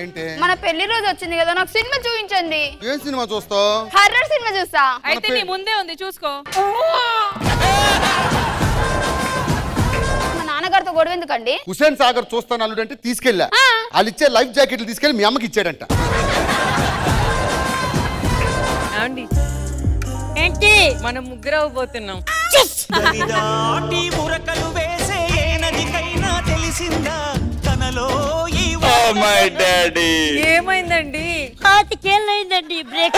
ఏంటి? మన పెళ్లి రోజు వచ్చింది కదా, నాకు సినిమా చూపించండి. ఏం సినిమా చూస్తావు? హర్రర్ సినిమా చూస్తా. అయితే నీ ముందే ఉంది, చూసుకో. మా నాన్నగారితో గొడవ ఎందుకండి? హుసేన్ సాగర్ చూస్తాను అల్లుడు అంటే తీసుకెళ్ళా. వాళ్ళు ఇచ్చే లైఫ్ జాకెట్లు తీసుకెళ్ళి మీ అమ్మకి ఇచ్చాడంట. ఏంటి మనం ముగ్గురు అవ్వబోతున్నాం. ఏమైందండి? 5 ఏళ్ళైందండి బ్రేక్.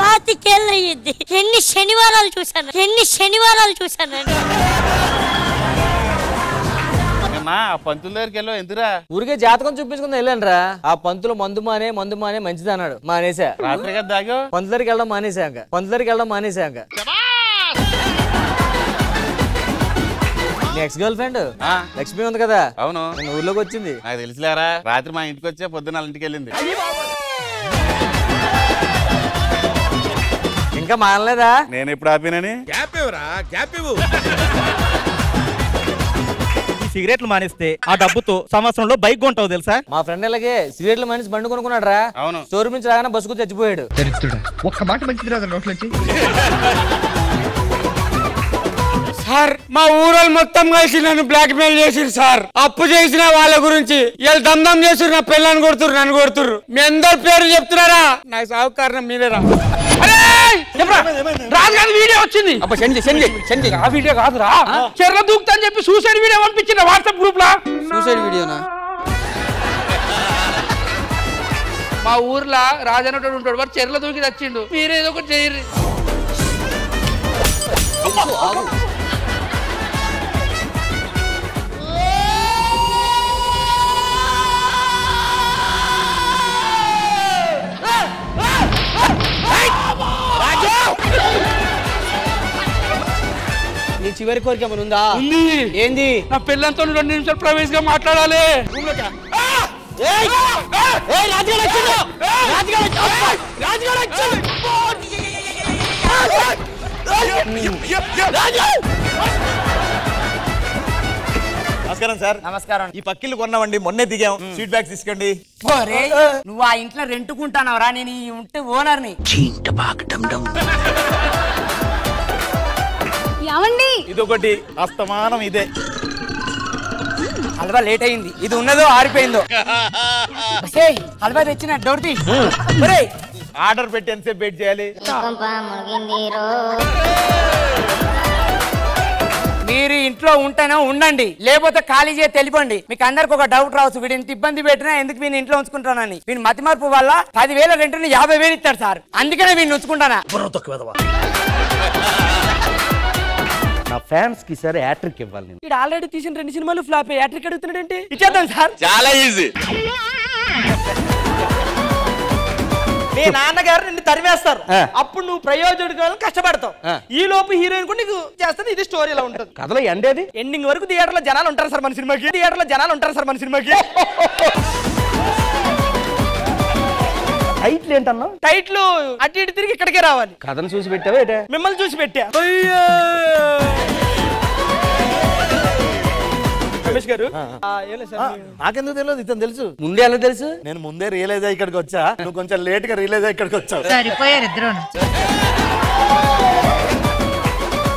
5 ఏళ్ళయ్యింది. ఎన్ని శనివారాలు చూసానండి. ఆ పంతుల దగ్గరికి వెళ్ళావు ఎందుకురా? ఊరికే జాతకం చూపించుకుని వెళ్ళానురా. ఆ పంతులు మందు మానే మంచిది అన్నాడు. మానేసా. రాత్రి కదా దాగా పంతుల దగ్గరికి వెళ్ళడం మానేసాక ఎక్స్ గర్ల్ ఫ్రెండ్ లక్ష్మి ఉంది కదా, అవును, ఊర్లోకి వచ్చింది. నాకు తెలిసిలేరా, రాత్రి మా ఇంటికి వచ్చే పొద్దున్న వాళ్ళ ఇంటికి వెళ్ళింది. ఇంకా మానలేదా? నేను ఎప్పుడు ఆపినని సిగరెట్లు మానేస్తే ఆ డబ్బుతో సంవత్సరంలో బైక్ కొంటావు తెలుసా? మా ఫ్రెండ్ అలాగే సిగరెట్లు మానేసి బండి కొనుక్కున్నాడు రా. అవును, షోరూమ్ నుంచి రాగానే బస్సుకు చచ్చిపోయాడు. ఒక్క మాట మంచిది రాదు నోట్లోంచి. సార్ మా ఊరోళ్ళు మొత్తం కలిసి నన్ను బ్లాక్ మెయిల్ చేసిరు సార్. అప్పు చేసిన వాళ్ళ గురించి వీళ్ళు దందం చేసిరు. నా పిల్లని కొడుతురు, నన్ను కొడుతురు. మీ అందరు పేరు చెప్తున్నారా? నాకు సాగు కారణం మీరేరా? రాజుగారి వీడియో వచ్చింది. ఆ వీడియో కాదురా, చెర్ల దూకుతా అని చెప్పి సూసైడ్ వీడియో పంపించిన వాట్సాప్ గ్రూప్ లా. సూసైడ్ వీడియోనా? మా ఊర్లో రాజనోడు ఉంటాడు, వాడు చెర్ల దూకి వచ్చిండు. మీరేదో ఒకటి చేయరు. నీ చివరి కోరిక ఏమైనా ఉందా? ఏంది? నా పిల్లలతో 2 నిమిషాలు ప్రైవేట్ గా మాట్లాడాలి. నమస్కారం సార్. నమస్కారం. ఈ పక్కిళ్ళు కొన్నామండి, మొన్నే దిగాం. స్వీట్ బ్యాగ్స్ తీసుకోండి. నువ్వు ఆ ఇంట్లో రెంటుకుంటానవరా? నేను ఈ ఉంటే ఓనర్ని. ఏమండి? ఇదొకటి అస్తమానం ఇదే. హల్వా లేట్ అయింది. ఇది ఉన్నదో ఆరిపోయిందో. హల్వా తెచ్చిన డోర్తి. ఆర్డర్ పెట్టి ఎంతసేపు వెయిట్ చేయాలి? మీరు ఇంట్లో ఉంటేనే ఉండండి, లేకపోతే ఖాళీ చేసి తెలిపండి. మీకు అందరికి ఒక డౌట్ రావచ్చు, వీడు ఇంత ఇబ్బంది పెట్టినా ఎందుకు వీడిని ఇంట్లో ఉంచుకుంటానని. వీని మతి మార్పు వల్ల 10,000 రెంట్ని 50,000 ఇస్తాడు సార్. అందుకనే వీడిని ఉంచుకుంటానా. నా ఫ్యాన్స్ కి సార్ హ్యాట్రిక్ ఇవ్వాలి. వీడు ఆల్రెడీ తీసిన 2 సినిమాలు ఫ్లాప్. హ్యాట్రిక్ అడుగుతున్నాడు ఏంటి? ఇచ్చేద్దాం సార్. చాలా ఈజీ. మీ నాన్నగారు నిన్ను తరివేస్తారు, అప్పుడు నువ్వు ప్రయోజకుడు కష్టపడతావు. ఈ లోపు హీరోయిన్ కూడా నీకు చేస్తుంది. ఇది స్టోరీ ఇలా ఉంటుంది. కథలో ఎండేది ఎండింగ్ వరకు థియేటర్ లో జనాలు ఉంటారు సార్ మన సినిమాకి. టైటిల్ ఏంటన్నా? టైట్లు అటు ఇటు తిరిగి ఇక్కడికే రావాలి. కథను చూసి పెట్టావా? మిమ్మల్ని చూసి పెట్టా. రమేష్ గారు నాకెందుకు తెలియదు, ఇతను తెలుసు. ముందే ఎలా తెలుసు? నేను ముందే రియలైజ్ అయ్యి ఇక్కడికి వచ్చా, నువ్వు కొంచెం లేట్ గా రియలైజ్ అయ్యి ఇక్కడికి వచ్చావు. సరిపోయారు ఇద్దరు.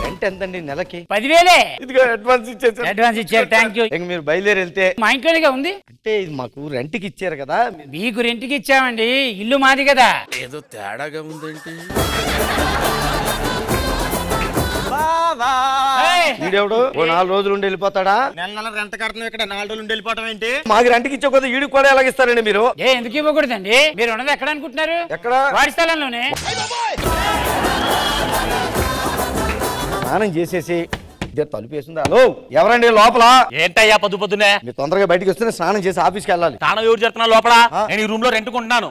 రెంట్ ఎంతండి నెలకి? 10,000. ఇదిగో అడ్వాన్స్ ఇచ్చేసారు. అడ్వాన్స్ ఇచ్చారు, థ్యాంక్ యూ. ఇంక మీరు బయలుదేరి వెళ్తే మా ఇంట్లోనే ఉంది. అంటే ఇది మాకు రెంట్కి ఇచ్చారు కదా. మీకు రెంట్కి ఇచ్చామండి, ఇల్లు మాది కదా. ఏదో తేడాగా ఉందేంటి? వీడెవడు 4 రోజులు ఉండి వెళ్ళిపోతాడా? నెల రెంట్ కడుతున్నాం ఇక్కడ, 4 రోజులు ఉండి వెళ్ళిపోవటం ఏంటి? మాకు రెంట్కి ఇచ్చే కొద్ది ఈడికి కూడా ఎలాగిస్తారండి మీరు? ఎందుకు ఇవ్వకూడదండి? మీరు ఉన్నది ఎక్కడ అనుకుంటున్నారు? ఎక్కడ? వాడి స్థలంలోనే. స్నానం చేసేసి తలుపు వేసిందా? హలో, ఎవరండి లోపల? ఏంటయ్యా పొద్దునే? మీరు తొందరగా బయటికి వస్తే స్నానం చేసి ఆఫీస్కి వెళ్ళాలి. తాను ఎవరు చేస్తున్నా లోపల? నేను ఈ రూమ్ లో రెంట్కుంటున్నాను.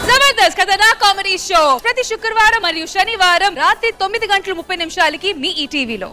జబర్దస్త్ కథనా కామెడీ షో ప్రతి శుక్రవారం మరియు శనివారం రాత్రి 9:30 మీ ఈ టీవీలో.